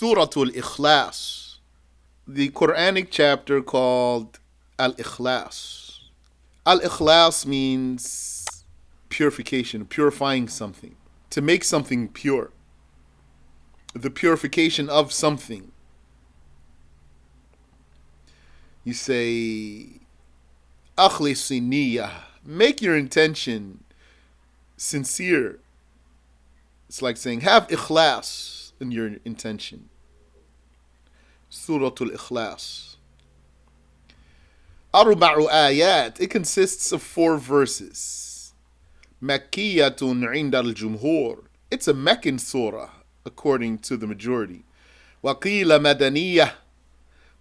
Surat Al-IkhlaS, the Qur'anic chapter called Al-IkhlaS. Al-IkhlaS means purification, purifying something, to make something pure, the purification of something. You say, Akhlisi niyyah, make your intention sincere. It's like saying, have ikhlas in your intention. Suratul Ikhlas. Arba'u ayat. It consists of 4 verses. Makkiyatun 'inda al-jumhur. It's a Meccan surah, according to the majority. Waqila madaniyah.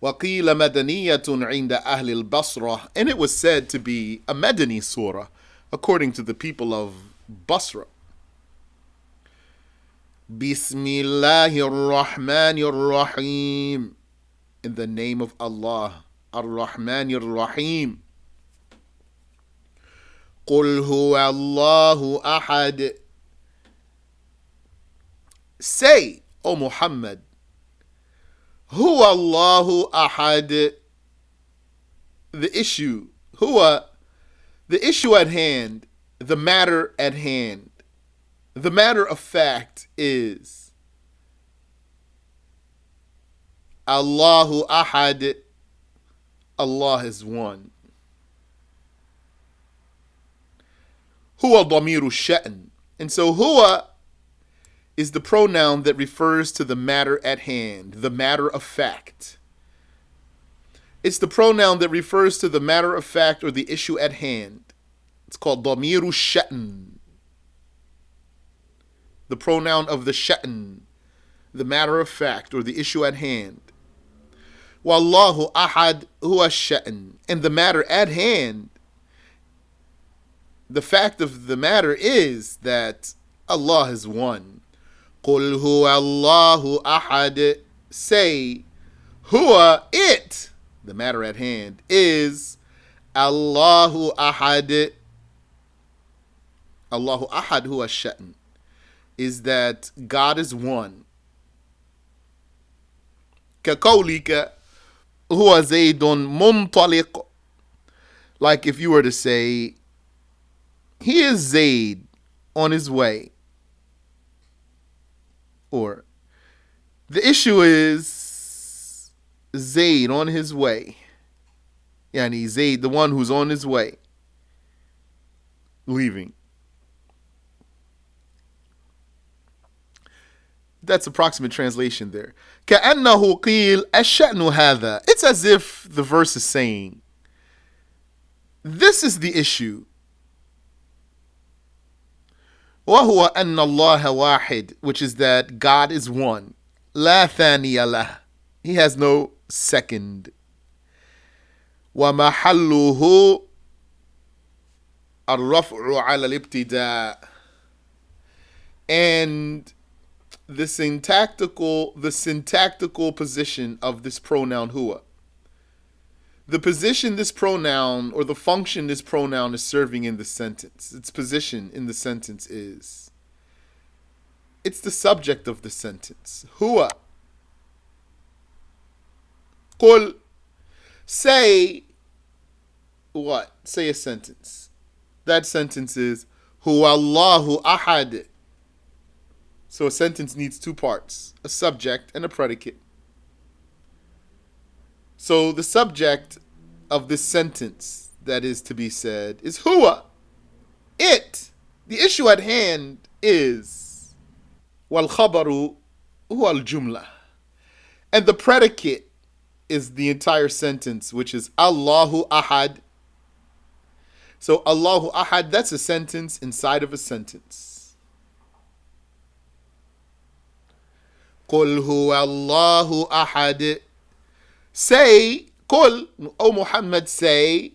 Waqila madaniyatun 'inda ahli al-Basra. And it was said to be a Madani surah, according to the people of Basra. Bismillahir Rahmanir Rahim. In the name of Allah, Ar-Rahmanir Rahim. Qul huwa Allahu ahad. Say, O Muhammad, huwa Allahu ahad. The issue, huwa, the issue at hand, the matter at hand. The matter of fact is Allahu ahad. Allah is one. Huwa damiru sha'n. And so huwa is the pronoun that refers to the matter at hand, the matter of fact. It's the pronoun that refers to the matter of fact or the issue at hand. It's called damiru sha'n. The pronoun of the sha'n, the matter of fact or the issue at hand. Wallahu ahad huwa sha'n. And the matter at hand, the fact of the matter is that Allah is one. Qul huwa Allahu ahad. Say, huwa, it, the matter at hand, is Allahu ahad. Allahu ahad huwa sha'n. Is that God is one. كقولك هو زيد منطلق. Like if you were to say, he is Zayd on his way. Or, the issue is Zayd on his way. Yani Zayd, the one who's on his way, leaving. That's approximate translation there. كأنه قيل الشأن هذا. It's as if the verse is saying, this is the issue. وهو أن الله واحد, which is that God is one. لا ثاني له. He has no second. ومحله الرفع على الابتداء. And the syntactical position of this pronoun huwa. The position this pronoun, or the function this pronoun is serving in the sentence, its position in the sentence is, it's the subject of the sentence. Huwa. Qul. Say what? Say a sentence. That sentence is Huwa Allahu ahad. So a sentence needs 2 parts, a subject and a predicate. So the subject of this sentence that is to be said is huwa, it. The issue at hand is wal khabaru huwa al jumla. And the predicate is the entire sentence, which is Allahu ahad. So Allahu ahad, that's a sentence inside of a sentence. Qul huwa Allahu ahad. Say, Qul, O Muhammad, say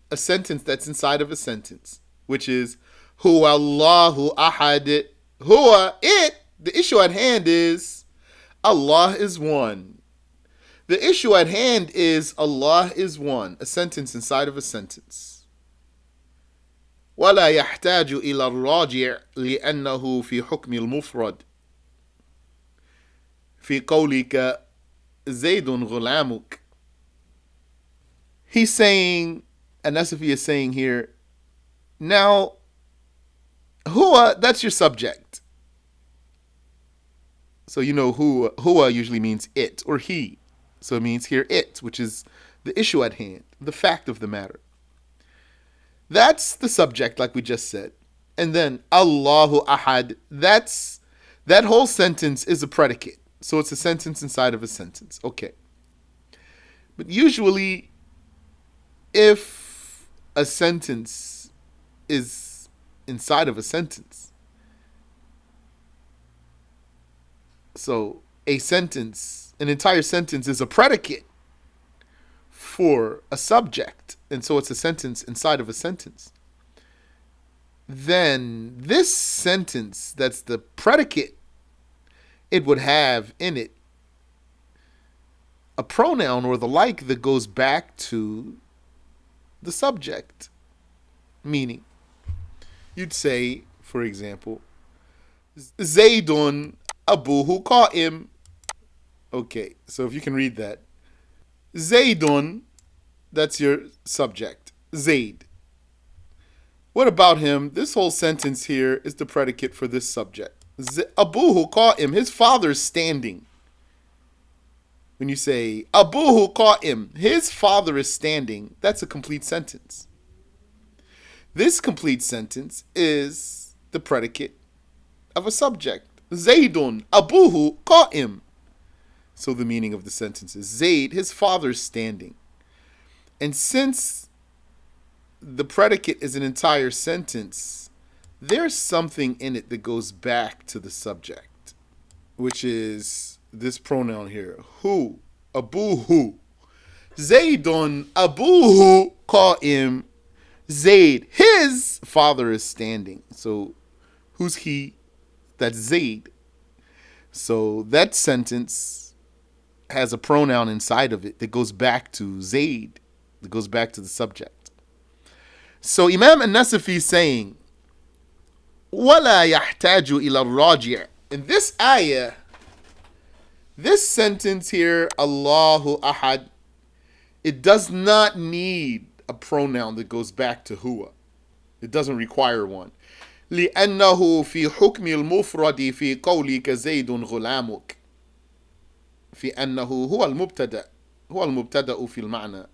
a sentence that's inside of a sentence, which is Huwa Allahu ahad. Huwa, it. The issue at hand is Allah is one. The issue at hand is Allah is one. A sentence inside of a sentence. ولا يحتاج إلى الراجع لأنه في حكم المفرد. في قولك زيد غلامك. He's saying, An-Nasafiyy is saying here, now, huwa, that's your subject. So you know huwa usually means it or he. So it means here it, which is the issue at hand, the fact of the matter. That's the subject, like we just said. And then Allahu Ahad, that whole sentence is a predicate. So it's a sentence inside of a sentence. Okay. But usually, if a sentence is inside of a sentence, so a sentence, an entire sentence is a predicate for a subject, and so it's a sentence inside of a sentence, then this sentence that's the predicate, it would have in it a pronoun or the like that goes back to the subject. Meaning, you'd say, for example, Zaydun abuhu qa'im. Okay, so if you can read that. Zaydun, that's your subject. Zayd. What about him? This whole sentence here is the predicate for this subject. Abuhu qa'im, his father's standing. When you say Abuhu qa'im, his father is standing, that's a complete sentence. This complete sentence is the predicate of a subject. Zaydun abuhu qa'im. So the meaning of the sentence is Zayd, his father is standing. And since the predicate is an entire sentence, there's something in it that goes back to the subject, which is this pronoun here, hu, abuhu. Zaydun abuhu qa'im. Zayd, his father is standing. So who's he? That's Zayd. So that sentence has a pronoun inside of it that goes back to Zayd, that goes back to the subject. So Imam An-Nasafiyy is saying, وَلَا يَحْتَاجُ إِلَى الرَّاجِعِ. In this ayah, this sentence here, Allahu Ahad, it does not need a pronoun that goes back to huwa. It doesn't require one. لأنه في حكم المفرد في قولك زيد غلامك. في أنه هو المبتدأ في المعنى.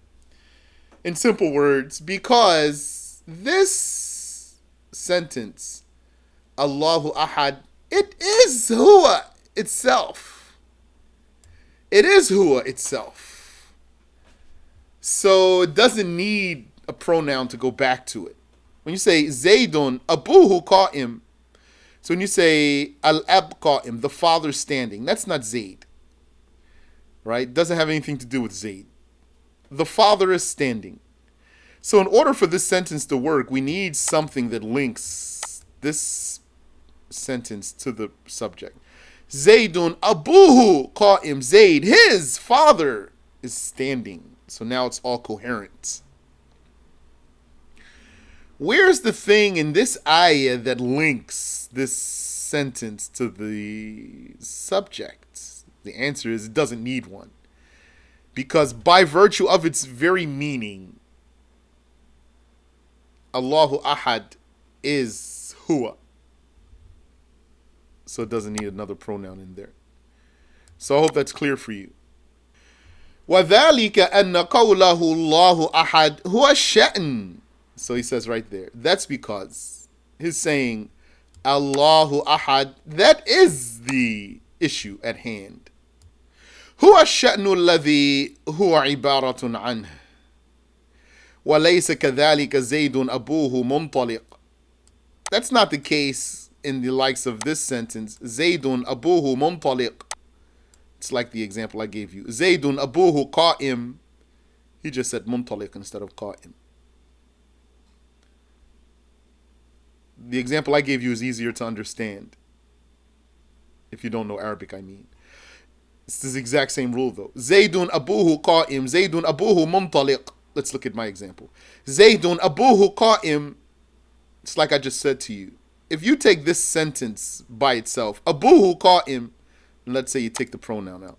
In simple words, because this sentence, Allahu Ahad, it is huwa itself. It is huwa itself. So it doesn't need a pronoun to go back to it. When you say Zaydun abuhu qa'im, so when you say al-ab qa'im, the father standing, that's not Zayd. Right? It doesn't have anything to do with Zayd. The father is standing. So in order for this sentence to work, we need something that links this sentence to the subject. Zaydun abuhu qa'im. Zayd, his father, is standing. So now it's all coherent. Where's the thing in this ayah that links this sentence to the subject? The answer is it doesn't need one. Because by virtue of its very meaning, Allahu Ahad is huwa. So it doesn't need another pronoun in there. So I hope that's clear for you. وَذَلِكَ أَنَّ قَوْلَهُ اللَّهُ أَحَدْ هُوَ الشَّأْنُ. So he says right there, that's because his saying Allahu Ahad, that is the issue at hand. هو الشأن الذي هو عبارة عنه وليس كذلك زيد أبوه منطلق. That's not the case in the likes of this sentence. زيد أبوه منطلق. It's like the example I gave you. زيد أبوه قائم. He just said منطلق instead of قائم. The example I gave you is easier to understand. If you don't know Arabic, I mean. It's the exact same rule though. Zaydun abuhu qa'im. Zaydun abuhu muntaliq. Let's look at my example. Zaydun abuhu qa'im. It's like I just said to you. If you take this sentence by itself, abuhu qa'im, let's say you take the pronoun out.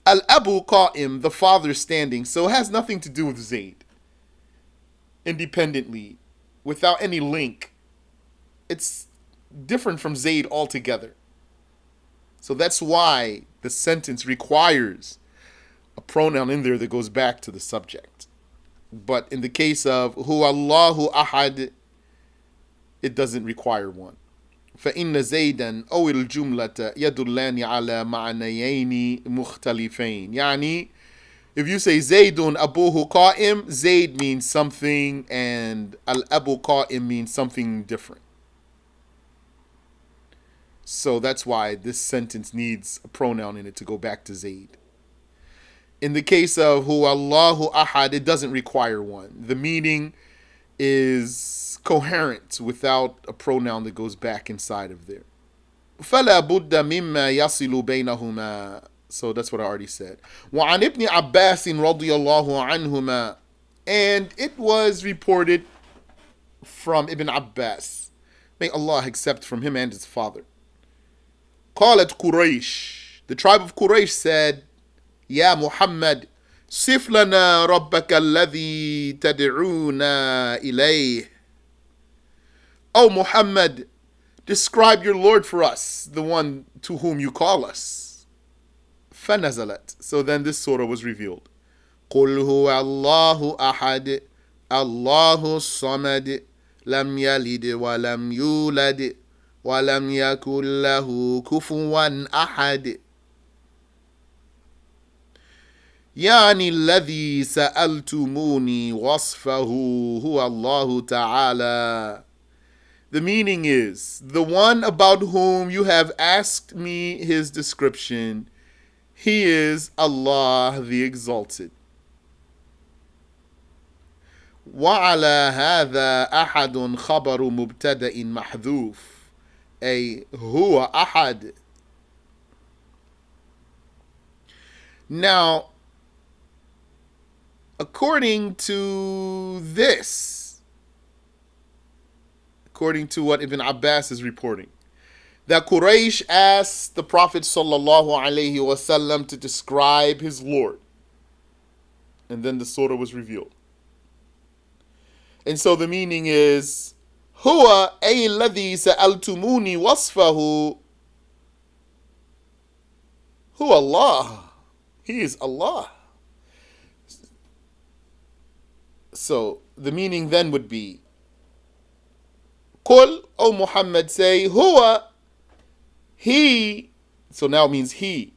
Al-Abu Qa'im, the father standing, so it has nothing to do with Zayd. Independently, without any link. It's different from Zayd altogether. So that's why the sentence requires a pronoun in there that goes back to the subject. But in the case of Huwa Allahu Ahad, it doesn't require one. فإن زيدا أو الجملة يدلان على معنيين مختلفين. يعني, if you say Zaydun Abuhu Qa'im, Zayd means something and Al-Abu Qa'im means something different. So that's why this sentence needs a pronoun in it to go back to Zayd. In the case of Huwa Allahu Ahad, it doesn't require one. The meaning is coherent without a pronoun that goes back inside of there. فَلَا بُدَّ مِمَّا يَصِلُ بَيْنَهُمَا. So that's what I already said. وَعَنْ ابْنِ عَبَّاسٍ رَضِيَ اللَّهُ عَنْهُمَا. And it was reported from Ibn Abbas, may Allah accept from him and his father. قالت Quraysh, the tribe of Quraysh said, Ya Muhammad, صف لنا ربك الذي تدعونا إليه. O Muhammad, describe your Lord for us, the one to whom you call us. فنزلت. So then this surah was revealed. قل هو الله أحد الله الصمد لم يلد ولم يولد ولم يكن له كفوا أحد. يعني الذي سألتموني وصفه هو الله تعالى. The meaning is, the one about whom you have asked me his description, he is Allah the Exalted. وعلى هذا أحد خبر مبتدأ محذوف أي هو أحد. Now, according to this, according to what Ibn Abbas is reporting, that Quraysh asked the Prophet ﷺ to describe his Lord. And then the surah was revealed. And so the meaning is, Huwa ay alladhi sa'altumuni wasfahu. Huwa Allah. He is Allah. So the meaning then would be, Qul, O Muhammad, say, Huwa, he, so now it means he,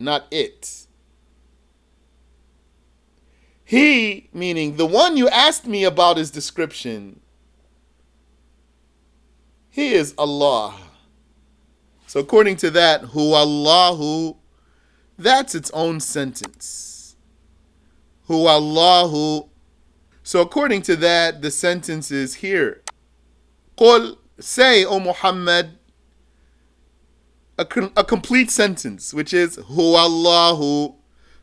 not it. He, meaning the one you asked me about his description, he is Allah. So according to that, Huwa Allahu, that's its own sentence. Huwa Allahu. So according to that, the sentence is here. Qul, say, O Muhammad, a complete sentence, which is Huwa Allahu,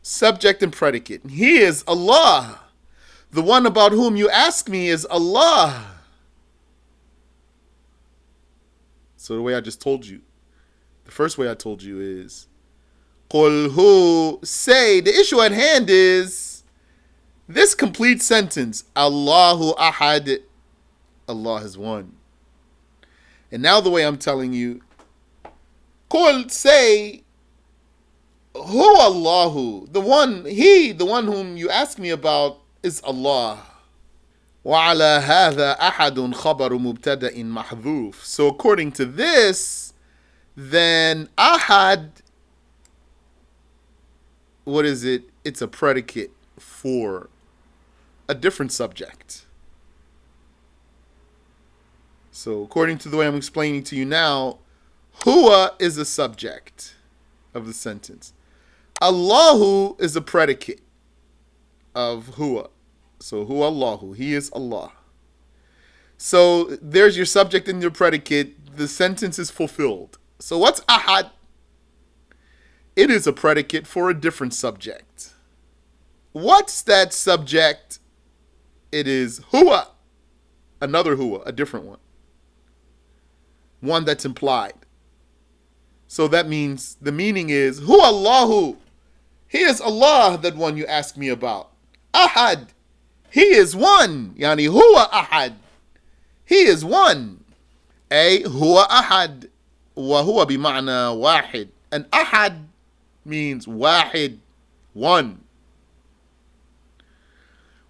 subject and predicate. He is Allah. The one about whom you ask me is Allah. So the way I just told you, the first way I told you is, Qul hu, say, the issue at hand is this complete sentence, Allahu Ahad, Allah is one. And now the way I'm telling you, Qul, say, Hu Allahu, the one, he, the one whom you ask me about is Allah. وَعَلَى هَذَا أَحَدٌ خَبَرُ مُبْتَدَئٍ مَحْذُوفٍ. So according to this, then Ahad, what is it? It's a predicate for a different subject. So according to the way I'm explaining to you now, Huwa is a subject of the sentence. Allahu is a predicate of Huwa. So Huwa Allahu, he is Allah. So there's your subject and your predicate. The sentence is fulfilled. So what's Ahad? It is a predicate for a different subject. What's that subject? It is Huwa. Another Huwa, a different one. One that's implied. So that means the meaning is Hu Allahu. He is Allah, that one you ask me about. Ahad. He is one. Yani huwa ahad. He is one. Huwa ahad. Wa huwa bima'na wahid. And ahad means wahid, one.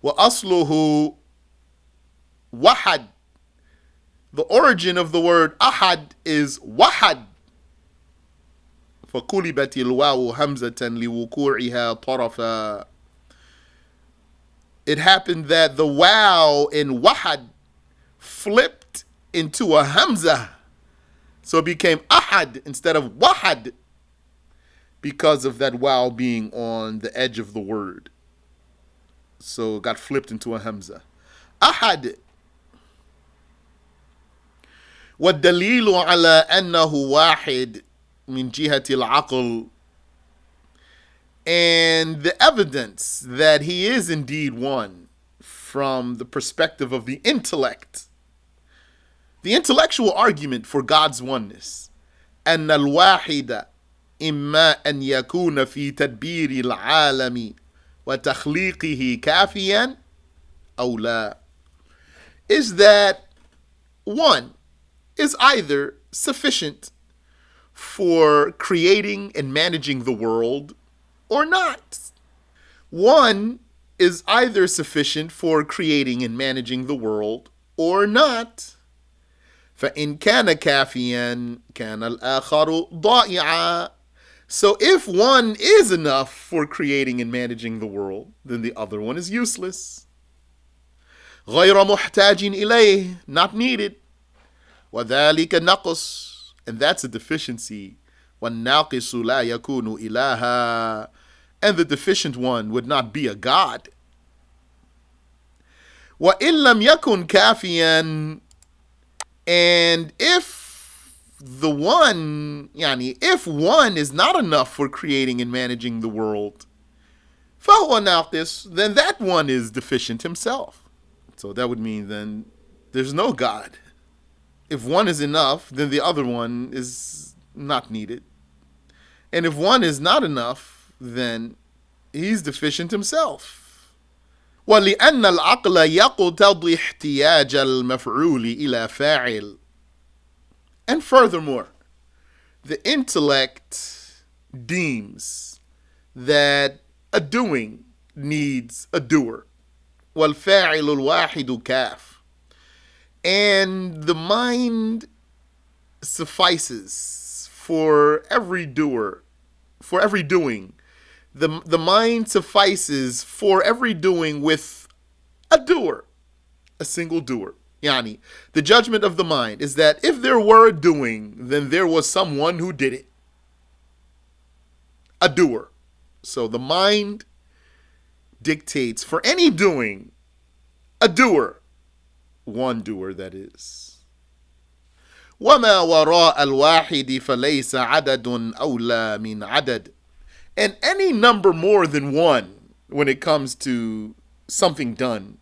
Wa asluhu wahad. The origin of the word ahad is wahad. فَقُلِبَتِ الْوَاوُ هَمْزَةً لِوُقُوعِهَا طَرَفًا. It happened that the waw in wahad flipped into a hamza. So it became ahad instead of wahad because of that waw being on the edge of the word. So it got flipped into a hamza. Ahad. وَالدَّلِيلُ عَلَى أَنَّهُ وَاحِدٌ من جهة العقل. And the evidence that he is indeed one from the perspective of the intellect, the intellectual argument for God's oneness. أن الواحد إما أن يكون في تدبير العالم وتخليقه كافيا أو لا. Is that one is either sufficient for creating and managing the world or not. One is either sufficient for creating and managing the world or not. فَإِنْ كَانَ كَافِيًا كَانَ الْآخَرُ ضَائِعًا. So if one is enough for creating and managing the world, then the other one is useless. غَيْرَ مُحْتَاجٍ إِلَيْهِ, not needed. وَذَلِكَ نَقْص, and that's a deficiency. وَالنَّاقِصُ لَا يَكُونُ إِلَهًا, and the deficient one would not be a god. وَإِن لَمْ يَكُنْ كَافِيًا, and if the one, if one is not enough for creating and managing the world, فَهُوَ نَاقِص, then that one is deficient himself. So that would mean then there's no God. If one is enough, then the other one is not needed. And if one is not enough, then he's deficient himself. وَلِأَنَّ الْعَقْلَ يَقْتَضِي احْتِيَاجَ الْمَفْعُولِ إِلَى فَاعِلٍ. And furthermore, the intellect deems that a doing needs a doer. وَالْفَاعِلُ الْوَاحِدُ كَافٍ. And the mind suffices for every doer, for every doing. The mind suffices for every doing with a doer, a single doer. Yani, the judgment of the mind is that if there were a doing, then there was someone who did it. A doer. So the mind dictates for any doing, a doer. One doer, that is. وَمَا وَرَاءَ الْوَاحِدِ فَلَيْسَ عَدَدٌ أَوْلَى مِنْ عَدَدٍ. And any number more than one when it comes to something done,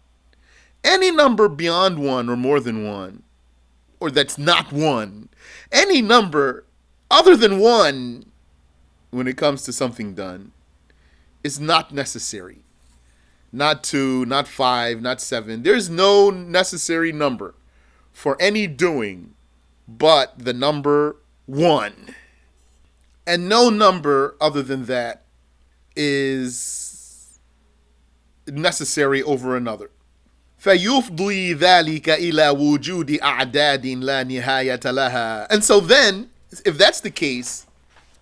any number beyond one or more than one, or that's not one, any number other than one when it comes to something done is not necessary. Not 2, not 5, not 7. There's no necessary number for any doing but the number 1. And no number other than that is necessary over another. فَيُفْضِي ذَلِكَ إِلَى وُجُودِ أَعْدَادٍ لَا نِهَايَةَ لَهَا. And so then, if that's the case,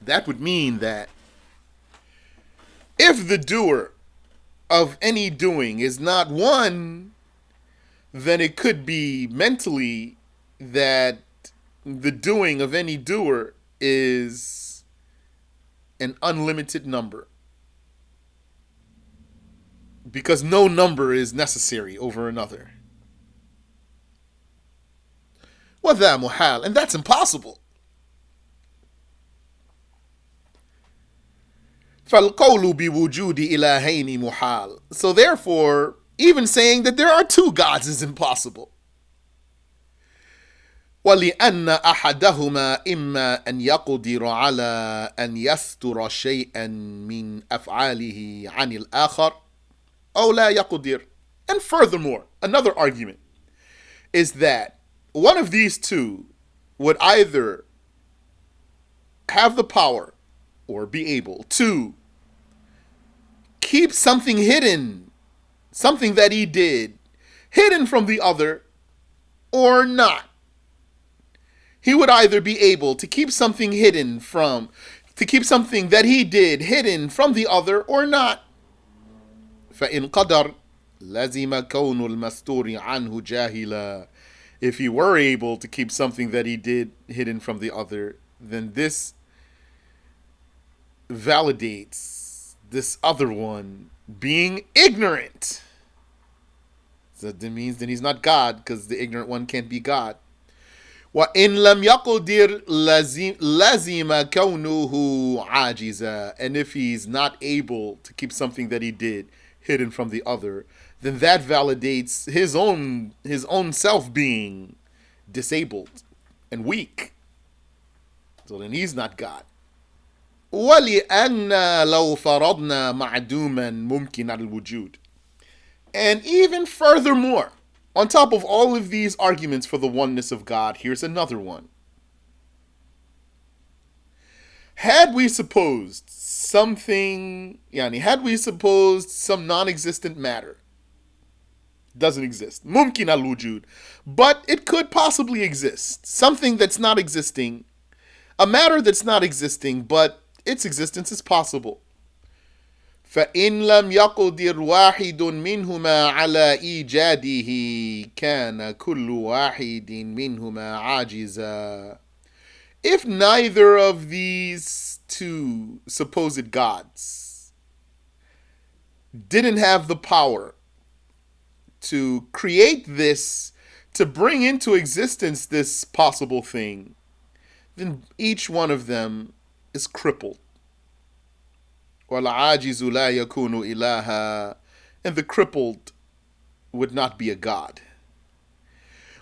that would mean that if the doer of any doing is not one, then it could be mentally that the doing of any doer is an unlimited number, because no number is necessary over another. وَذَا مُحَالٌ, and that's impossible. فَالْقَوْلُ بِوُجُودِ إِلَهَيْنِ مُحَالٌ. So therefore, even saying that there are two gods is impossible. ولأن أحدهما إما أن يقدر على أن يستر شيئا من أفعاله عن الآخر أو لا يقدر. And furthermore, another argument is that one of these two would either have the power or be able to keep something hidden, something that he did, hidden from the other, or not. He would either be able to keep something to keep something that he did hidden from the other or not. فإن قدر لزم كون المستور عنه جاهلا. If he were able to keep something that he did hidden from the other, then this validates this other one being ignorant. So that means that he's not God, because the ignorant one can't be God. وَإِن لَمْ يَقْدِرْ لَزِمَ كَوْنُهُ عَاجِزًا. And if he's not able to keep something that he did hidden from the other, then that validates his own self being disabled and weak. So then he's not God. وَلِأَنَّ لَوْ فَرَضْنَا مَعْدُومًا مُمْكِنَ الْوُجُودِ. And even furthermore, on top of all of these arguments for the oneness of God, here's another one. Had we supposed some non-existent matter doesn't exist, mumkin al-wujud, but it could possibly exist, something that's not existing, a matter that's not existing, but its existence is possible. فإن لم يقدر واحد منهما على إيجاده كان كل واحد منهما عاجزا. If neither of these two supposed gods didn't have the power to create this, to bring into existence this possible thing, then each one of them is crippled. وَالْعَاجِزُ لَا يَكُونُ إِلَهًا. And the crippled would not be a god.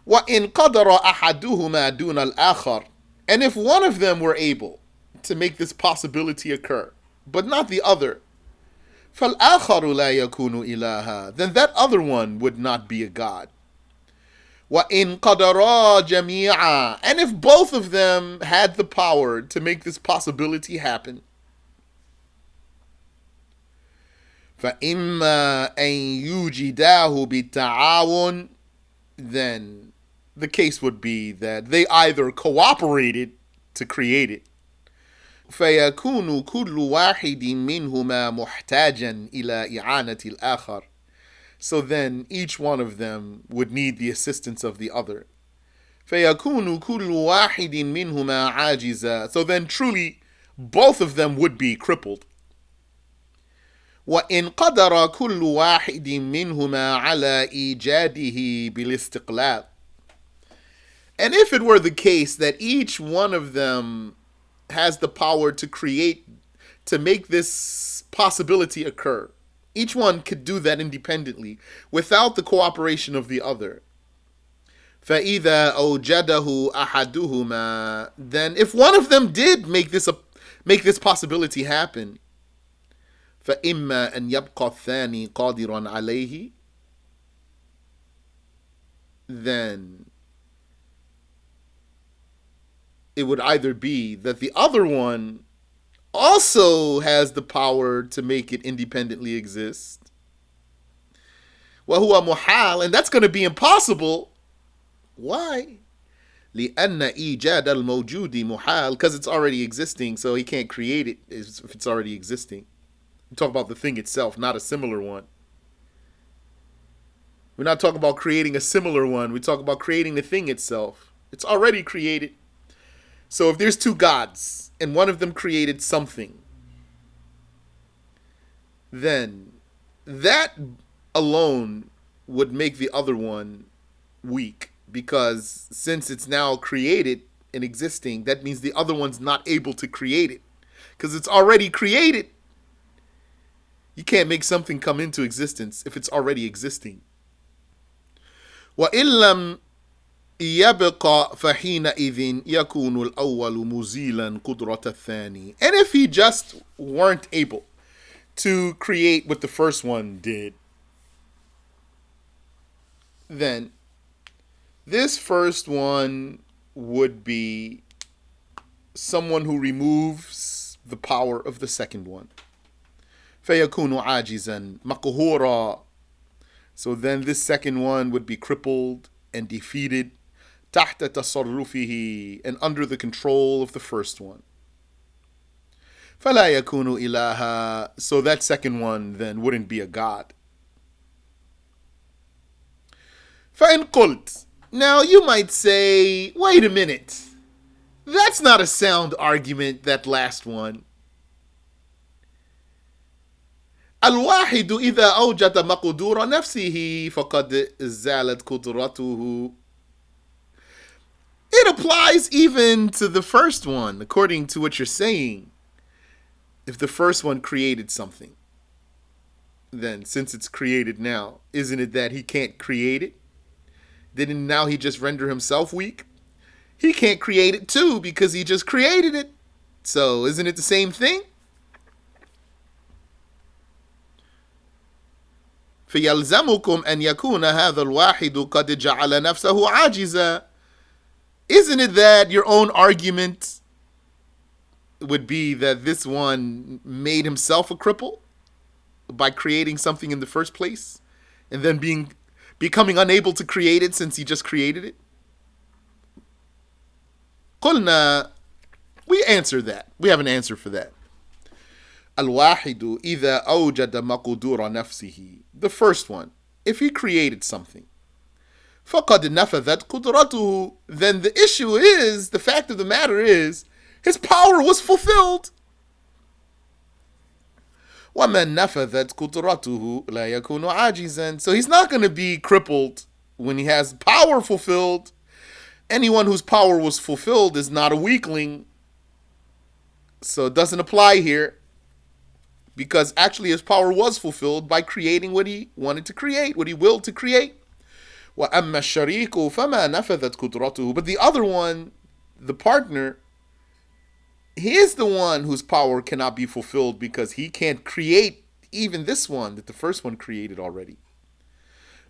وَإِنْ قَدَرَ أَحَدُهُمَا دُونَ الْآخَرِ. And if one of them were able to make this possibility occur, but not the other, فَالْآخَرُ لَا يَكُونُ إِلَهًا. Then that other one would not be a god. وَإِنْ قَدَرَا جَمِيعًا. And if both of them had the power to make this possibility happen, فَإِمَّا أَن يُوجِدَاهُ بِالتَّعَاوُنِ. Then the case would be that they either cooperated to create it, فَيَكُونُ كُلُّ وَاحِدٍ مِّنْهُمَا مُحْتَاجًا إِلَى إِعَانَةِ الْآخَرِ. So then each one of them would need the assistance of the other. فَيَكُونُ كُلُّ وَاحِدٍ مِّنْهُمَا عَاجِزًا. So then truly both of them would be crippled. وَإِنْ قَدَرَ كُلُّ وَاحِدٍ مِّنْهُمَا عَلَى إِيجَادِهِ بِالِاسْتِقْلَالِ. And if it were the case that each one of them has the power to create, to make this possibility occur, each one could do that independently without the cooperation of the other. فَإِذَا أَوْجَدَهُ أَحَدُهُمَا. Then if one of them did make this possibility happen, فَإِمَّا أَنْ يَبْقَى الثَّانِي قَادِرًا عَلَيْهِ. Then it would either be that the other one also has the power to make it independently exist, وَهُوَ مُحَالٌ. And that's going to be impossible. Why? لِأَنَّ إِيجَادَ الْمَوْجُودِ مُحَالٌ. Because it's already existing, so he can't create it if it's already existing. We talk about the thing itself, not a similar one. We're not talking about creating a similar one. We talk about creating the thing itself. It's already created. So if there's two gods and one of them created something, then that alone would make the other one weak, because since it's now created and existing, that means the other one's not able to create it because it's already created. You can't make something come into existence if it's already existing. وَإِن لَمْ يبقى فحينئذ يكون الأول مزيلا قدرة الثاني. And if he just weren't able to create what the first one did, then this first one would be someone who removes the power of the second one. فيكون عاجزا مقهورا. So then this second one would be crippled and defeated تحت تصرفه, and under the control of the first one. فلا يكون إلها. So that second one then wouldn't be a god. فإن قلت. Now you might say, wait a minute. That's not a sound argument, that last one. الواحد إذا أوجد مقدور نفسه فقد زالت قدرته. It applies even to the first one, according to what you're saying. If the first one created something, then since it's created now, isn't it that he can't create it? Didn't now he just render himself weak? He can't create it too because he just created it. So isn't it the same thing? فيلزمكم أن يكون هذا الواحد قد جعل نفسه عاجزا. Isn't it that your own argument would be that this one made himself a cripple by creating something in the first place and then becoming unable to create it since he just created it? قلنا, we answer that. We have an answer for that. الواحد إذا أوجد مقدور نفسه. The first one, if he created something, فقد نفذت قدرته, then the issue is, the fact of the matter is, his power was fulfilled. ومن نفذت قدرته لا يكون عاجزا. So he's not going to be crippled when he has power fulfilled. Anyone whose power was fulfilled is not a weakling. So it doesn't apply here, because actually his power was fulfilled by creating what he wanted to create, what he willed to create. وَأَمَّا الشَّرِيكُ فَمَا نَفَذَتْ قُدْرَتُهُ. But the other one, the partner, he is the one whose power cannot be fulfilled because he can't create even this one that the first one created already.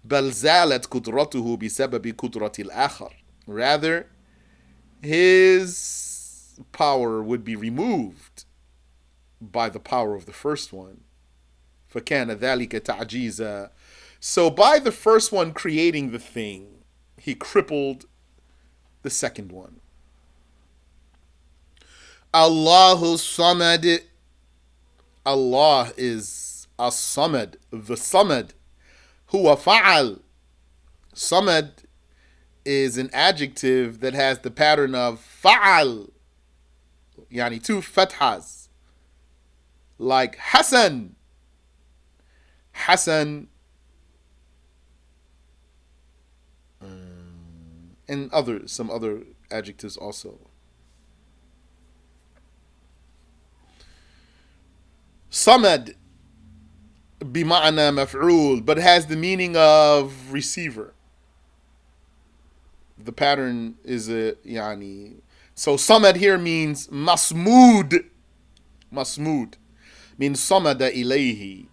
بَلْ زَالَتْ قُدْرَتُهُ بِسَبَبِ قُدْرَةِ الْآخَرِ. Rather, his power would be removed by the power of the first one. فَكَانَ ذَلِكَ تَعْجِيزًا. So by the first one creating the thing, he crippled the second one. Allahu Samad. Allah is As-Samad, the Samad. Huwa Fa'al. Samad is an adjective that has the pattern of Fa'al, yani two fathas, like Hasan. Hasan, and some other adjectives also. Samad bima'na maf'ul, but has the meaning of receiver. The pattern is yani. So Samad here means masmood. Masmood means samada ilayhi.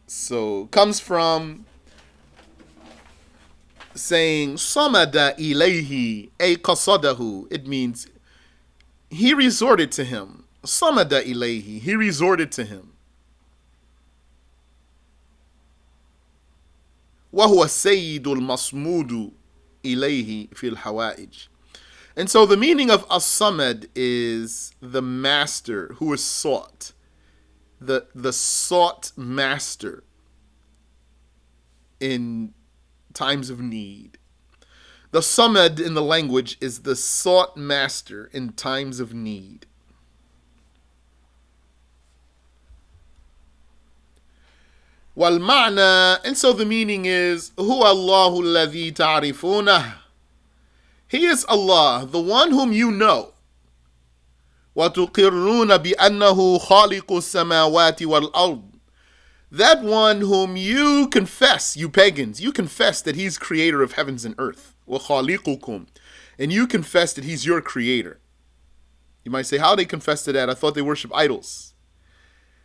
So comes from saying samada ilayhi ay qasadahu. It means he resorted to him. Samada ilayhi, he resorted to him. وهو السيد المصمود إليه في الحوائج. And so the meaning of as-samad is the master who is sought. The sought master in times of need. The samad in the language is the sought master in times of need. والمعنى, and so the meaning is هو الله الذي تعرفونه. He is Allah, the one whom you know. وتقرون بأنه خالق السماوات والأرض. That one whom you confess, you pagans, you confess that he's creator of heavens and earth. وَخَالِقُكُمْ. And you confess that he's your creator. You might say, how do they confess to that? I thought they worship idols.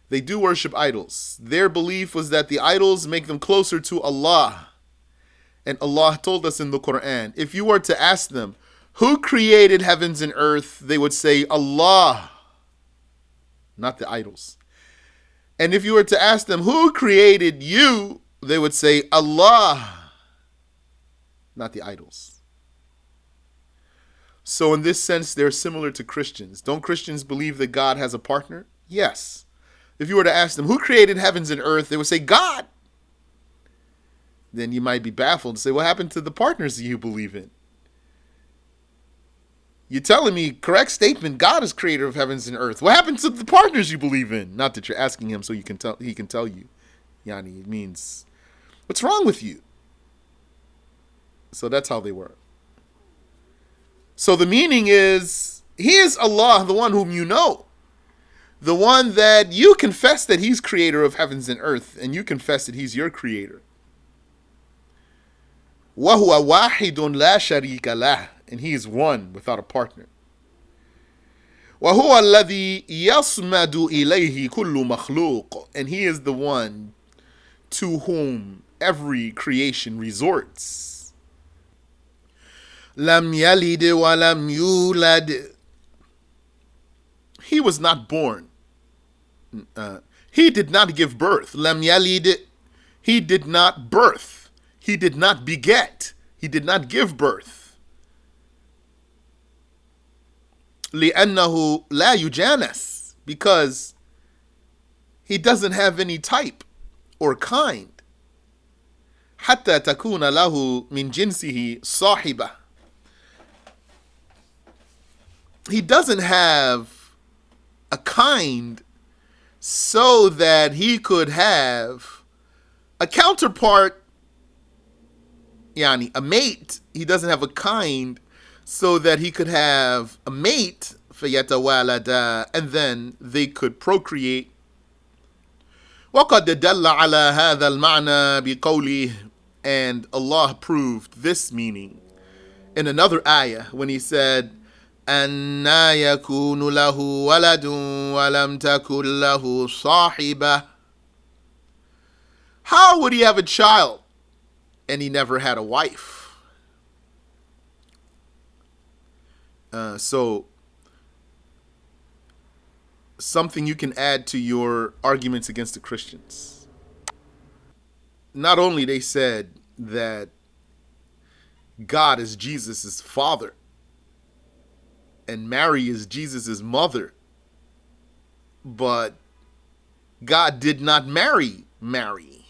They do worship idols. Their belief was that the idols make them closer to Allah. And Allah told us in the Quran, if you were to ask them, who created heavens and earth? They would say, Allah, not the idols. And if you were to ask them, who created you? They would say, Allah, not the idols. So in this sense, they're similar to Christians. Don't Christians believe that God has a partner? Yes. If you were to ask them, who created heavens and earth? They would say, God. Then you might be baffled and say, what happened to the partners that you believe in? You're telling me, correct statement, God is creator of heavens and earth. What happened to the partners you believe in? Not that you're asking him so he can tell you. Yani, it means, what's wrong with you? So that's how they were. So the meaning is, he is Allah, the one whom you know. The one that you confess that he's creator of heavens and earth, and you confess that he's your creator. وَهُوَ وَاحِدٌ لَا شَرِيكَ لَهُ. And he is one without a partner. وَهُوَ الَّذِي يَصْمَدُ إِلَيْهِ كُلُّ مَخْلُوقٍ. And he is the one to whom every creation resorts. لَمْ يَلِدْ وَلَمْ يُولَدْ. He was not born. He did not give birth. لَمْ يَلِدْ. He did not birth. He did not beget. He did not give birth. لِأَنَّهُ لَا يُجَانَسْ. Because he doesn't have any type or kind. حَتَّى تَكُونَ لَهُ مِنْ جِنْسِهِ صَاحِبَةٌ. He doesn't have a kind so that he could have a counterpart, yani a mate. He doesn't have a kind so that he could have a mate, فَيَتَوَالَدَا, and then they could procreate. وَقَدْ دَلَّ عَلَى هَذَا الْمَعْنَى بِقَوْلِهِ. And Allah proved this meaning in another ayah when he said, أَنَّا يَكُونُ لَهُ وَلَدٌ وَلَمْ تَكُنْ لَهُ صَاحِبَةٌ. How would he have a child and he never had a wife? So, something you can add to your arguments against the Christians. Not only they said that God is Jesus' father and Mary is Jesus' mother, but God did not marry Mary.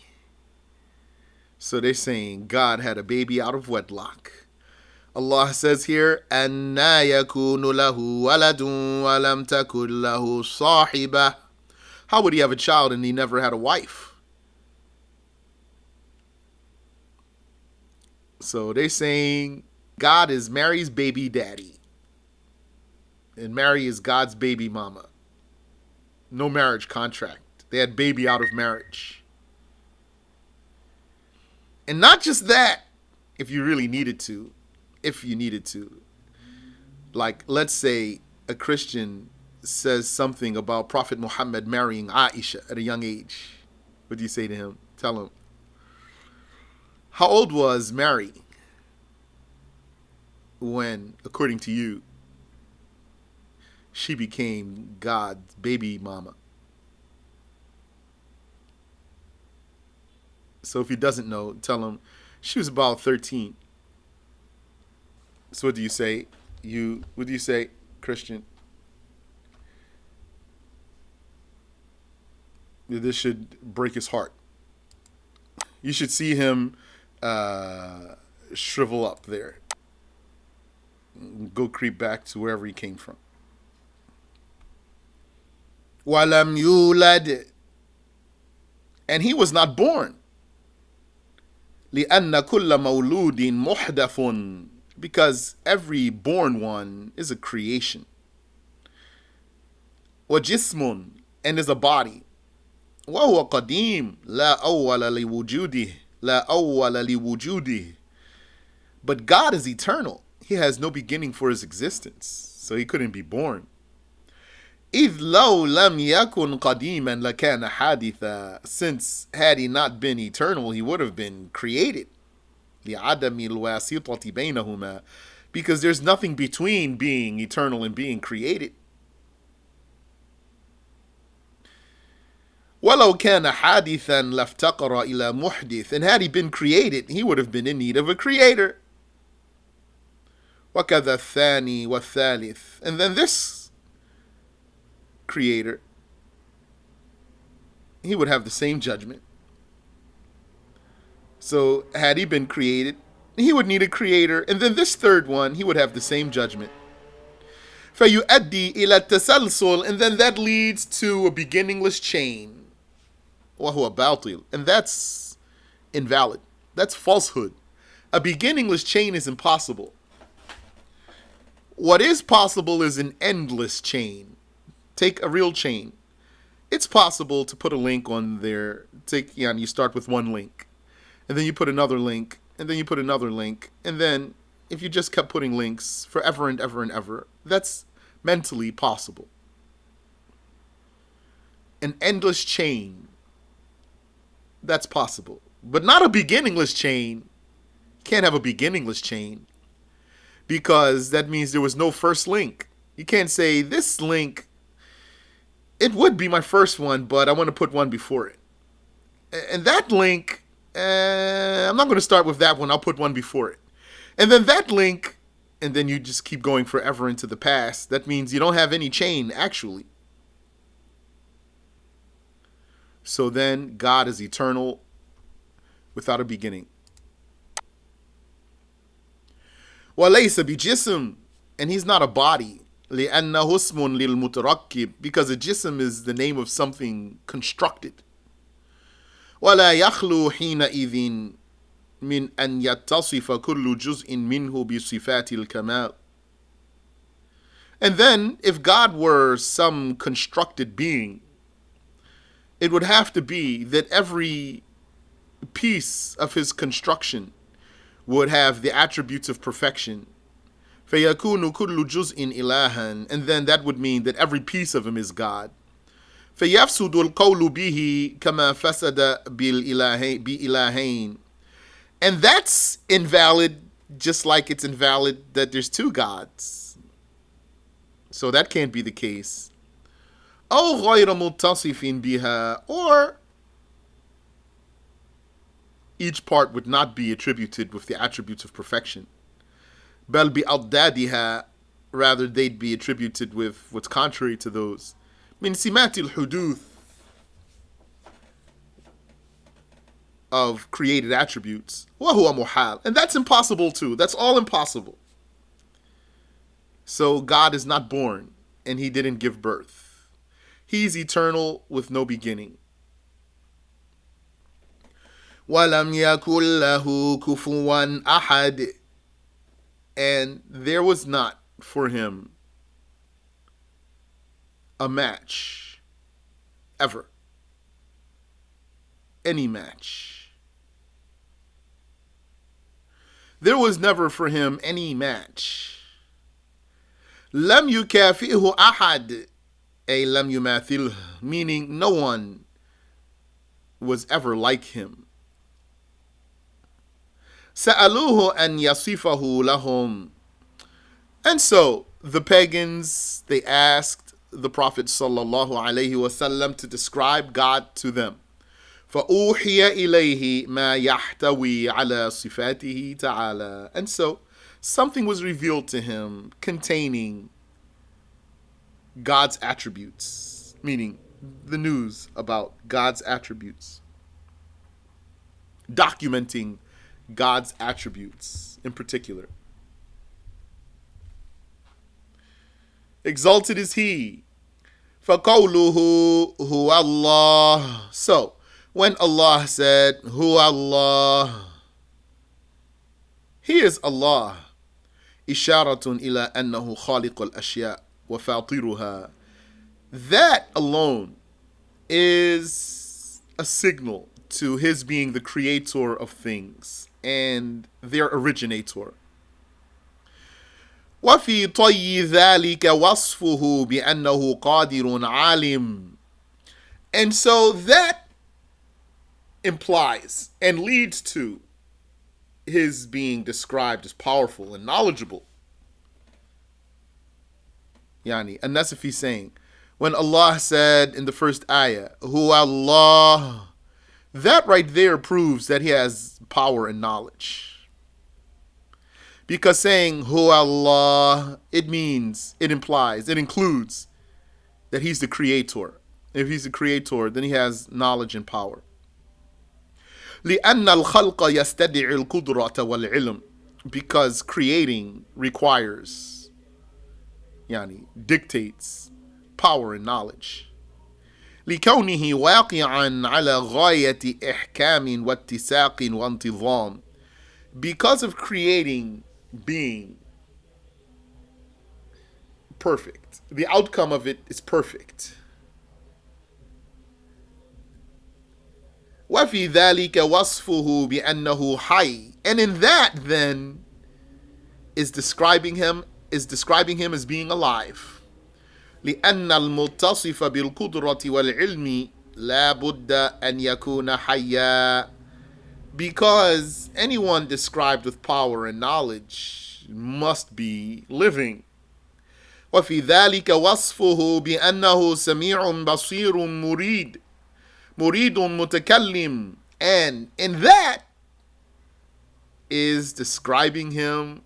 So they're saying God had a baby out of wedlock. Allah says here, أَنَّا يَكُونُ لَهُ وَلَدٌ وَلَمْ تَكُنْ لَهُ صَاحِبَةٌ. How would he have a child and he never had a wife? So they're saying God is Mary's baby daddy. And Mary is God's baby mama. No marriage contract. They had baby out of marriage. And not just that, if you really needed to. Like, let's say a Christian says something about Prophet Muhammad marrying Aisha at a young age. What do you say to him? Tell him. How old was Mary when, according to you, she became God's baby mama? So if he doesn't know, tell him she was about 13. So what do you say? What do you say, Christian? This should break his heart. You should see him shrivel up there. Go creep back to wherever he came from. وَلَمْ يُولَدْ. And he was not born. لِأَنَّ كُلَّ مَوْلُودٍ مُحْدَثٌ. Because every born one is a creation. وَجِسْمٌ. And is a body. وَهُوَ قَدِيمٌ لَا أَوَّلَ لِوُجُودِهِ. But God is eternal. He has no beginning for his existence, so he couldn't be born. إِذْ لَوْ لَمْ يَكُنْ قَدِيمًا لَكَانَ حَادِثًا. Since had he not been eternal, he would have been created. لِعَدَمِ الْوَاسِطَةِ بَيْنَهُمَا. Because there's nothing between being eternal and being created. وَلَوْ كَانَ حَادِثًا لَافْتَقَرَ إِلَى مُحْدِثٍ. And had he been created, he would have been in need of a creator. وَكَذَا الثَّانِي وَالثَّالِث. And then this creator, he would have the same judgment. So had he been created, he would need a creator. And then this third one, he would have the same judgment. فَيُؤَدِّي إِلَى التَّسَلْسُلِ. And then that leads to a beginningless chain. وَهُوَ بَاطِلٌ. And that's invalid. That's falsehood. A beginningless chain is impossible. What is possible is an endless chain. Take a real chain. It's possible to put a link on there. You start with one link, and then you put another link, and then you put another link, and then if you just kept putting links forever and ever and ever, that's mentally possible. An endless chain, that's possible. But not a beginningless chain. Can't have a beginningless chain, because that means there was no first link. You can't say, this link, it would be my first one, but I want to put one before it. And that link, I'm not going to start with that one. I'll put one before it. And then that link, and then you just keep going forever into the past. That means you don't have any chain, actually. So then God is eternal without a beginning. وَلَيْسَ بِجِسْمٍ. And he's not a body. لِأَنَّهُ اسْمٌ لِلْمُتَرَكِّبِ. Because a jism is the name of something constructed. وَلَا يَخْلُو حِينَئِذٍ مِنْ أَنْ يَتَّصِفَ كُلُّ جُزْءٍ مِنْهُ بِصِفَاتِ الْكَمَالِ. And then, if God were some constructed being, it would have to be that every piece of his construction would have the attributes of perfection. فَيَكُونُ كُلُّ جُزْءٍ إِلَهًا. And then that would mean that every piece of him is God. فَيَفْسُدُ الْقَوْلُ بِهِ كَمَا فَسَدَ بِإِلَهَيْنِ. And that's invalid, just like it's invalid that there's two gods. So that can't be the case. أو غير متصف بها. Or each part would not be attributed with the attributes of perfection. بل بأضدادها. Rather, they'd be attributed with what's contrary to those. من سمات الحدوث. Of created attributes. وهو محال. And that's impossible too. That's all impossible. So God is not born, and he didn't give birth. He's eternal with no beginning. وَلَمْ يَكُنْ لَهُ كُفُوًا أَحَدٌ. And there was not for him a match, ever. Any match. There was never for him any match. لَمْ يُكَافِئْهُ أَحَدٌ. أي لَمْ يُمَاثِلْهُ. Meaning no one was ever like him. سألوه أن يصفه لهم. And so the pagans, they asked the Prophet sallallahu alaihi wasallam to describe God to them. فأوحي إليه ما يحتوي على صفاته تعالى. And so something was revealed to him containing God's attributes, meaning the news about God's attributes, documenting God's attributes in particular. Exalted is he. فَقَوْلُهُ هُوَ اللَّهُ. So, when Allah said, هُوَ اللَّهُ, he is Allah. إِشَارَةٌ إِلَىٰ أَنَّهُ خَالِقُ الْأَشْيَاءِ وَفَاطِرُهَا. That alone is a signal to his being the creator of things and their originator. وفي طي ذلك وصفه بأنه قادر عالم. And so that implies and leads to his being described as powerful and knowledgeable. Yani, An-Nasafiyy saying, when Allah said in the first ayah, Hu Allah, that right there proves that he has power and knowledge. Because saying Hu Allah, it implies, it includes that he's the creator. If he's the creator, then he has knowledge and power. لأن الخلق يستدعي القدرة والعلم, because creating requires, dictates power and knowledge. لكونه واقعا على غاية إحكام واتساق وانتظام, because of creating being perfect. The outcome of it is perfect. وفي ذلك وصفه بأنه حي, and in that then is describing him as being alive. لأن المتصف بالقدرة والعلم لا بد أن يكون حيا, because anyone described with power and knowledge must be living. وفي ذلك وصفه بأنه سميع بصير مريد متكلم, and in that is describing him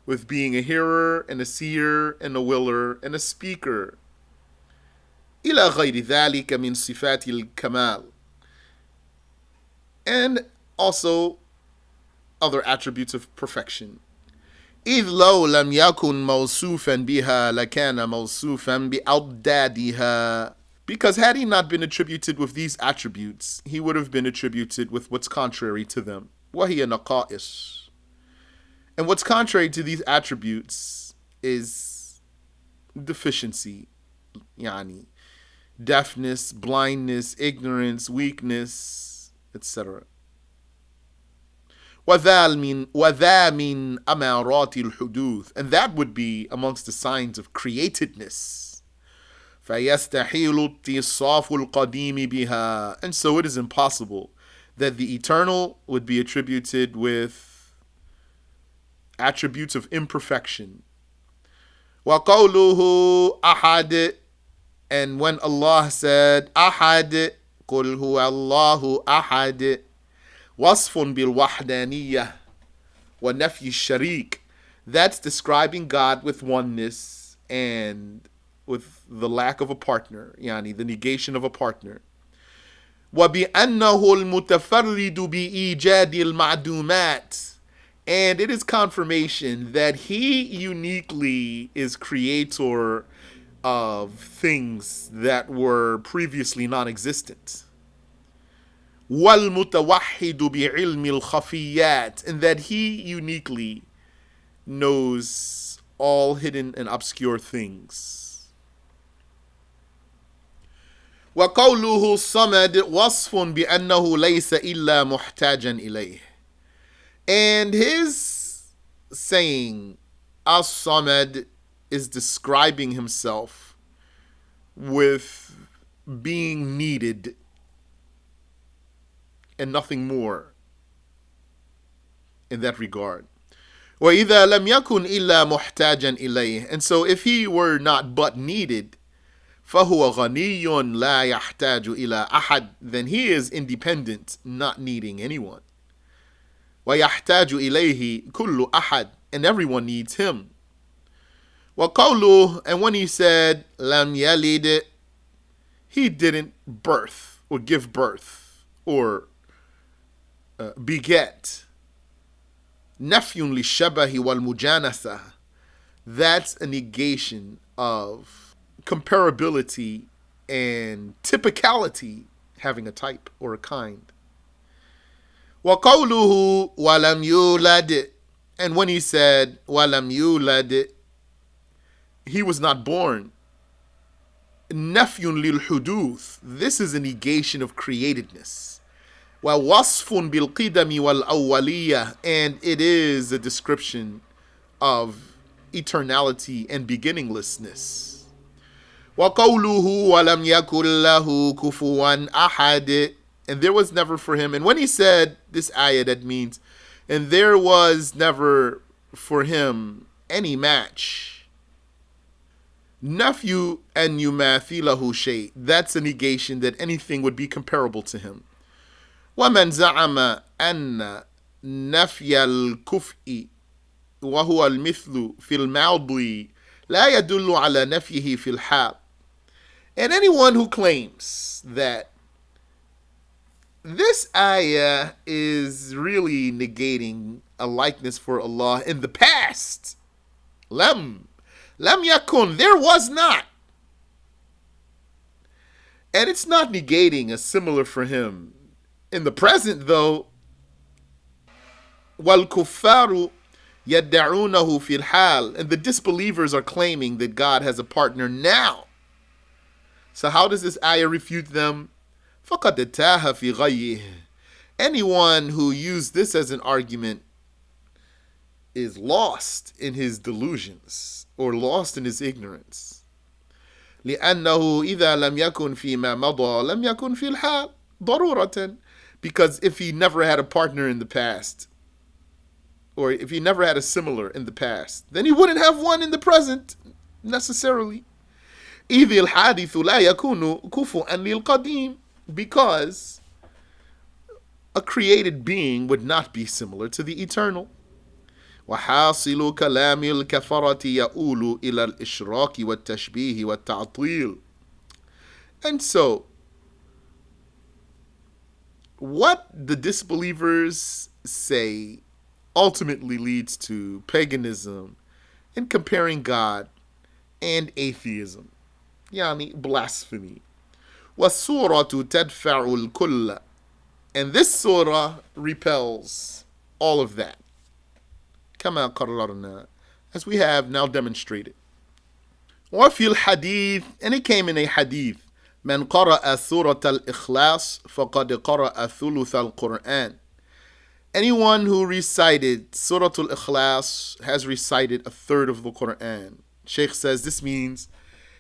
with being a hearer and a seer and a willer and a speaker. إلى غير ذلك من صفات الكمال, and also other attributes of perfection. إذ لو لم يكن موصوفا بها لكان موصوفا بأضدادها, because had he not been attributed with these attributes, he would have been attributed with what's contrary to them. وهي نقائص. And what's contrary to these attributes is deficiency, deafness, blindness, ignorance, weakness, etc. وذا من أمارات الحدوث, and that would be amongst the signs of createdness. فَيَسْتَحِيلُ اتصاف القديم بها, and so it is impossible that the eternal would be attributed with attributes of imperfection. وَقَوْلُهُ أَحَدٍ, and when Allah said أَحَدٍ, قُلْ هُوَ اللَّهُ أَحَدٍ, وَصْفٌ بِالْوَحْدَانِيَّةِ وَنَفْيِ الشَّرِيكِ, that's describing God with oneness and with the lack of a partner, the negation of a partner. وَبِأَنَّهُ الْمُتَفَرِّدُ بِإِيجَادِ الْمَعْدُومَاتِ, and it is confirmation that he uniquely is creator of things that were previously non-existent. وَالْمُتَوَحِّدُ بِعِلْمِ الْخَفِيَّاتِ, and that he uniquely knows all hidden and obscure things. وقوله الصمد وصف بأنه ليس إلا محتاجا إليه, and his saying as-Samad is describing himself with being needed and nothing more in that regard. وإذا لم يكن إلا محتاجا إليه, and so if he were not but needed, فهو غني لا يحتاج إلى أحد, then he is independent, not needing anyone. ويحتاج إليه كل أحد, and everyone needs him. وقوله, and when he said لم يلد, he didn't birth or give birth or beget. نفي للشبه والمجانسة, that's a negation of comparability and typicality, having a type or a kind. وَقَوْلُهُ وَلَمْ يُولَدْ, and when he said وَلَمْ يُولَدْ, he was not born. نَفْيٌ لِلْحُدُوث, this is a negation of createdness. وَوَصْفٌ بِالْقِدَمِ وَالْأَوَّلِيَّةِ, and it is a description of eternality and beginninglessness. وَقَوْلُهُ وَلَمْ يَكُنْ لَهُ كُفُوًا أَحَدٌ, and there was never for him. And when he said this ayah, that means, and there was never for him any match. Nafyu an yumathilahu shay, that's a negation that anything would be comparable to him. وَمَنْ زَعَمَ أَنَّ نَفْيَ الْكُفْءِ وَهُوَ الْمِثْلُ فِي الْمَاضِي لَا يَدُلُّ عَلَى نَفْيِهِ فِي الْحَالِ. And anyone who claims that this ayah is really negating a likeness for Allah in the past, lam yakun, there was not. And it's not negating a similar for him in the present, though. وَالْكُفَّارُ يَدَّعُونَهُ فِي الْحَالِ, and the disbelievers are claiming that God has a partner now. So how does this ayah refute them? فَقَدْ تَاهَ فِي غَيِّهِ, anyone who used this as an argument is lost in his delusions or lost in his ignorance. لأنه إذا لم يكن فيما مضى لم يكن في الحال ضرورة, because if he never had a partner in the past, or if he never had a similar in the past, then he wouldn't have one in the present necessarily. إذ الحادث لا يكون كفوا للقديم, because a created being would not be similar to the eternal. وحاصل كلام الكفرة يؤول إلى الإشراك والتشبيه والتعطيل. And so, what the disbelievers say ultimately leads to paganism and comparing God and atheism, يعني blasphemy. والسورة تدفع الكل, and this surah repels all of that. كما قررنا, as we have now demonstrated. وفي الحديث, and it came in a hadith, من قرأ سورة الإخلاص فقد قرأ ثلث القرآن. Anyone who recited Surat Al-IkhlaS has recited a third of the Qur'an. Sheikh says this means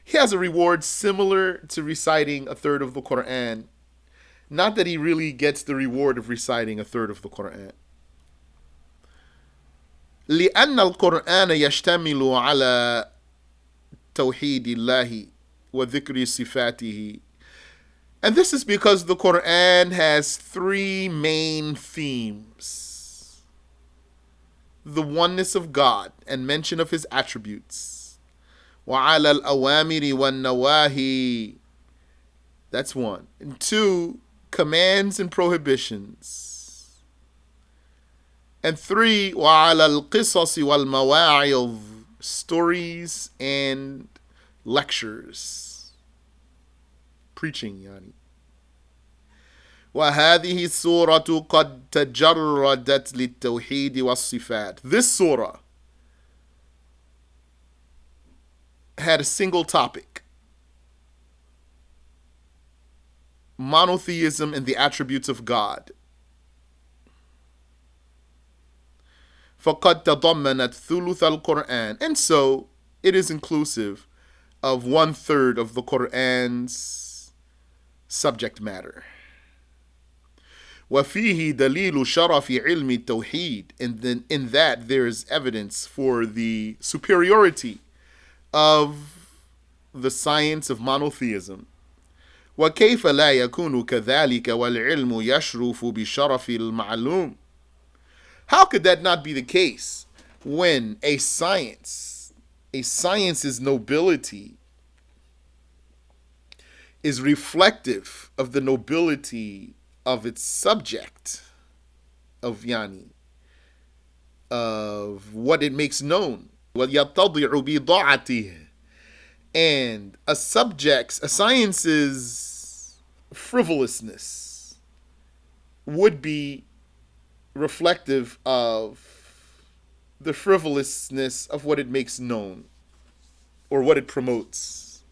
he has a reward similar to reciting a third of the Qur'an. Not that he really gets the reward of reciting a third of the Qur'an. لأن القرآن يشتمل على توحيد الله وذكر صفاته. And this is because the Qur'an has three main themes: the oneness of God and mention of his attributes. وعلى الأوامر والنواهي, that's one. And two, commands and prohibitions. And three, وعلى القصص والمواعظ, stories and lectures, preaching يعني. وهذه السورة قد تجردت للتوحيد والصفات. This surah had a single topic: monotheism and the attributes of God. فقد تضمنت ثلث القرآن, and so it is inclusive of 1/3 of the Qur'an's subject matter. وفيه دليل شرف علم التوحيد, and then in that there is evidence for the superiority of the science of monotheism. وكيف لا يكون كذلك والعلم يشرف بشرف المعلوم. How could that not be the case when a science's nobility is reflective of the nobility of its subject, of what it makes known. وَيَتَّضِعُ بِضَاعَتِهِ, and a science's frivolousness would be reflective of the frivolousness of what it makes known or what it promotes.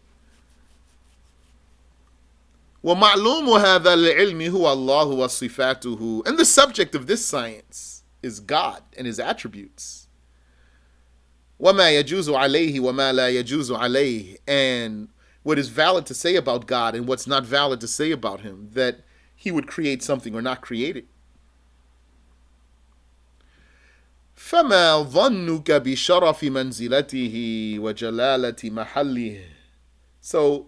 وَمَعْلُومُ هَذَا الْعِلْمِ هُوَ اللَّهُ وَصِفَاتُهُ. And the subject of this science is God and His attributes. وَمَا يَجُوزُ عَلَيْهِ وَمَا لَا يَجُوزُ عَلَيْهِ. And what is valid to say about God and what's not valid to say about Him, that He would create something or not create it. فَمَا ظَنُّكَ بِشَرَفِ مَنْزِلَتِهِ وَجَلَالَةِ مَحَلِّهِ. So,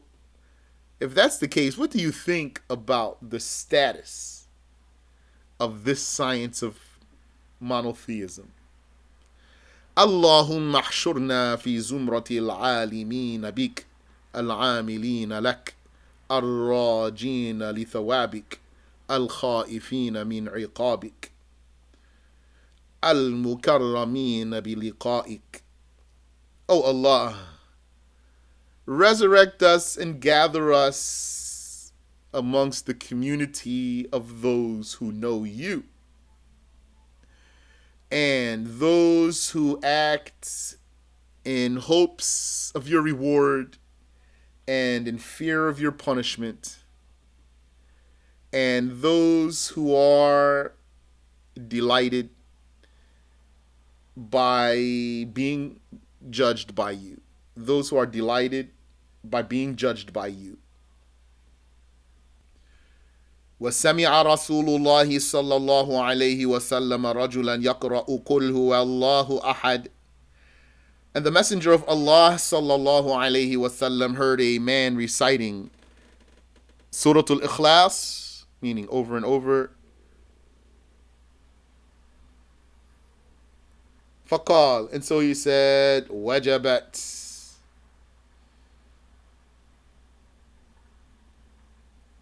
if that's the case, what do you think about the status of this science of monotheism? Allahumma ahshurna fi zumrati al-alimina bik, al-amilina lak, al-rajina li thawabik, al-khaifina min iqabik, al-mukarramina bi liqa'ik. Oh Allah, resurrect us and gather us amongst the community of those who know you, and those who act in hopes of your reward and in fear of your punishment, and those who are delighted by being judged by you. Those who are delighted by being judged by you. وَسَمِعَ رَسُولُ اللَّهِ صَلَّى اللَّهُ عَلَيْهِ وَسَلَّمَ رَجُلًا يَقْرَأُ قُلْ هُوَ اللَّهُ أَحَدٌ. And the Messenger of Allah sallallahu alayhi wasallam heard a man reciting Surat Al-IkhlaS, meaning over and over. فَقَالَ, and so he said, وَجَبَتْ.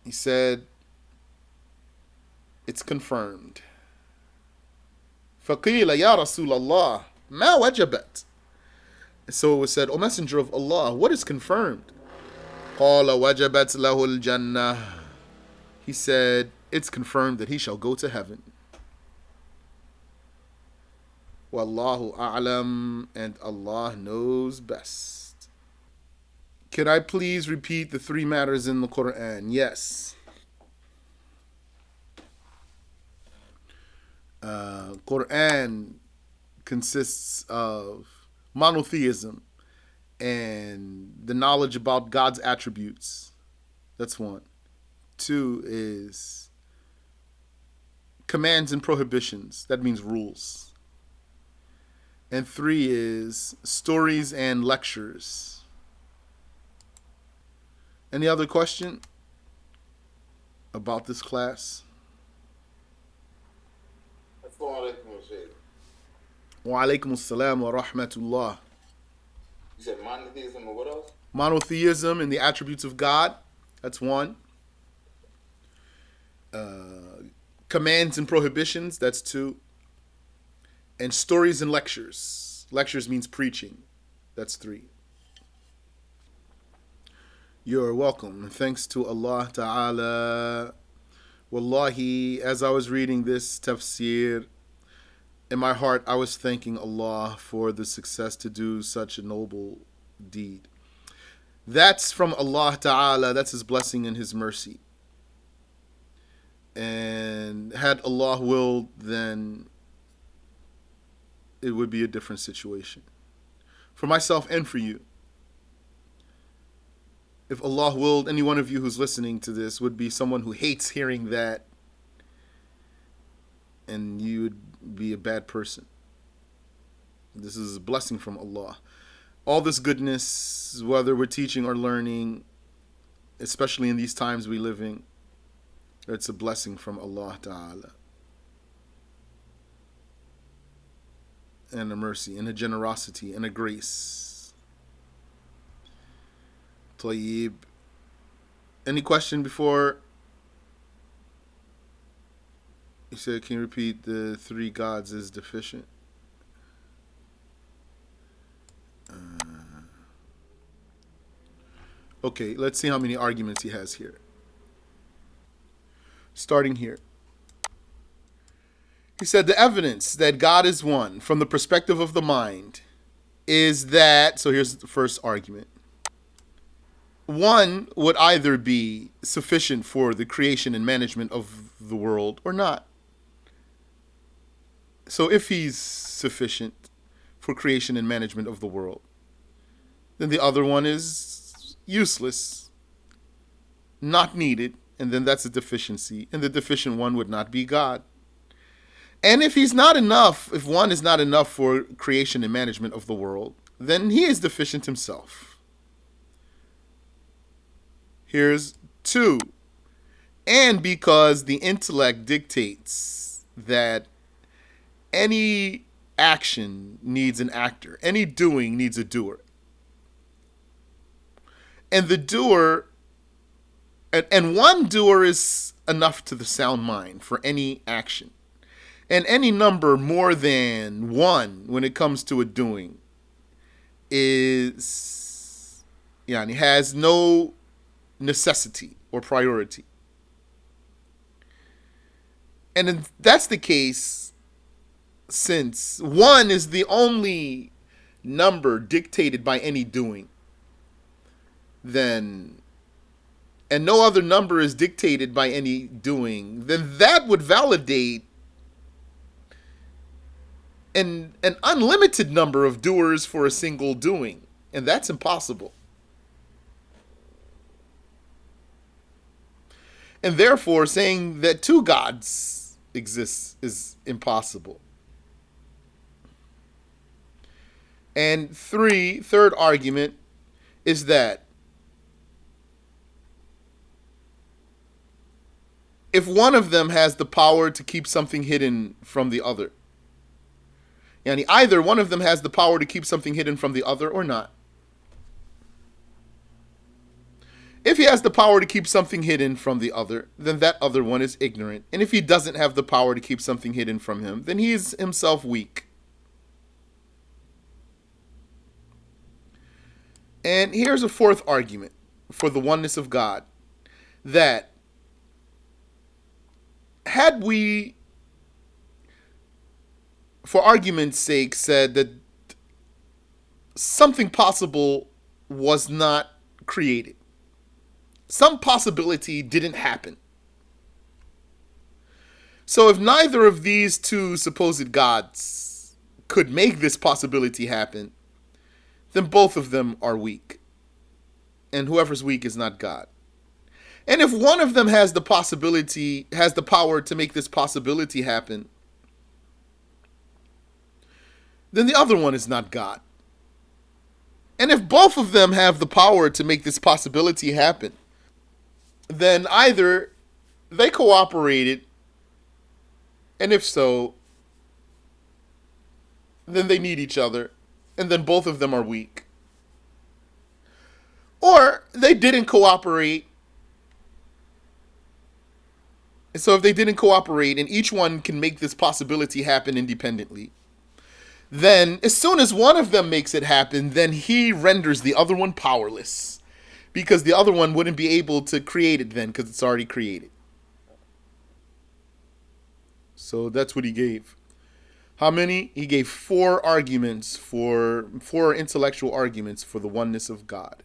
He said, it's confirmed. فَقِيلَ يَا رَسُولَ اللَّهِ مَا وَجَبَتْ. So it was said, O Messenger of Allah, what is confirmed? قَالَ وَجَبَتْ لَهُ الْجَنَّةِ. He said, it's confirmed that he shall go to heaven. Wallahu a'lam, and Allah knows best. Can I please repeat the three matters in the Quran? Yes. Quran consists of monotheism and the knowledge about God's attributes. That's one. Two is commands and prohibitions. That means rules. And three is stories and lectures. Any other question about this class? Wa alaikum assalam wa rahmatullah. You said monotheism or what else? Monotheism and the attributes of God. That's one. Commands and prohibitions. That's two. And stories and lectures. Lectures means preaching. That's three. You're welcome. Thanks to Allah Ta'ala. Wallahi, as I was reading this tafsir, in my heart I was thanking Allah for the success to do such a noble deed. That's from Allah Ta'ala. That's His blessing and His mercy. And had Allah willed, then it would be a different situation. For myself and for you. If Allah willed, any one of you who's listening to this would be someone who hates hearing that, and you would be a bad person. This is a blessing from Allah. All this goodness, whether we're teaching or learning, especially in these times we live in, it's a blessing from Allah Ta'ala. And a mercy, and a generosity, and a grace. Tayyib. Any question before? You said, can you repeat the three gods is deficient? Okay, let's see how many arguments he has here. Starting here. He said the evidence that God is one from the perspective of the mind is that, so here's the first argument. one would either be sufficient for the creation and management of the world or not. So if he's sufficient for creation and management of the world, then the other one is useless, not needed, and then that's a deficiency, and the deficient one would not be God. And if he's not enough, if one is not enough for creation and management of the world, then he is deficient himself. Here's 2. And because the intellect dictates that any action needs an actor, any doing needs a doer. And the doer, and one doer is enough to the sound mind for any action. And any number more than 1 when it comes to a doing is, has no necessity or priority. And that's the case since 1 is the only number dictated by any doing, then, and no other number is dictated by any doing, then that would validate an unlimited number of doers for a single doing, and that's impossible. And therefore, saying that 2 gods exist is impossible. And third argument is that if one of them has the power to keep something hidden from the other, either one of them has the power to keep something hidden from the other or not. If he has the power to keep something hidden from the other, then that other one is ignorant. And if he doesn't have the power to keep something hidden from him, then he is himself weak. And here's a 4th argument for the oneness of God, that had we, for argument's sake, said that something possible was not created, some possibility didn't happen. So if neither of these 2 supposed gods could make this possibility happen, then both of them are weak. And whoever's weak is not God. And if one of them has the power to make this possibility happen, then the other one is not God. And if both of them have the power to make this possibility happen, then either they cooperated, and if so, then they need each other, and then both of them are weak. Or they didn't cooperate. So if they didn't cooperate and each one can make this possibility happen independently, then as soon as one of them makes it happen, then he renders the other one powerless, because the other one wouldn't be able to create it then, because it's already created. So that's what he gave. How many? He gave 4 intellectual arguments for the oneness of God.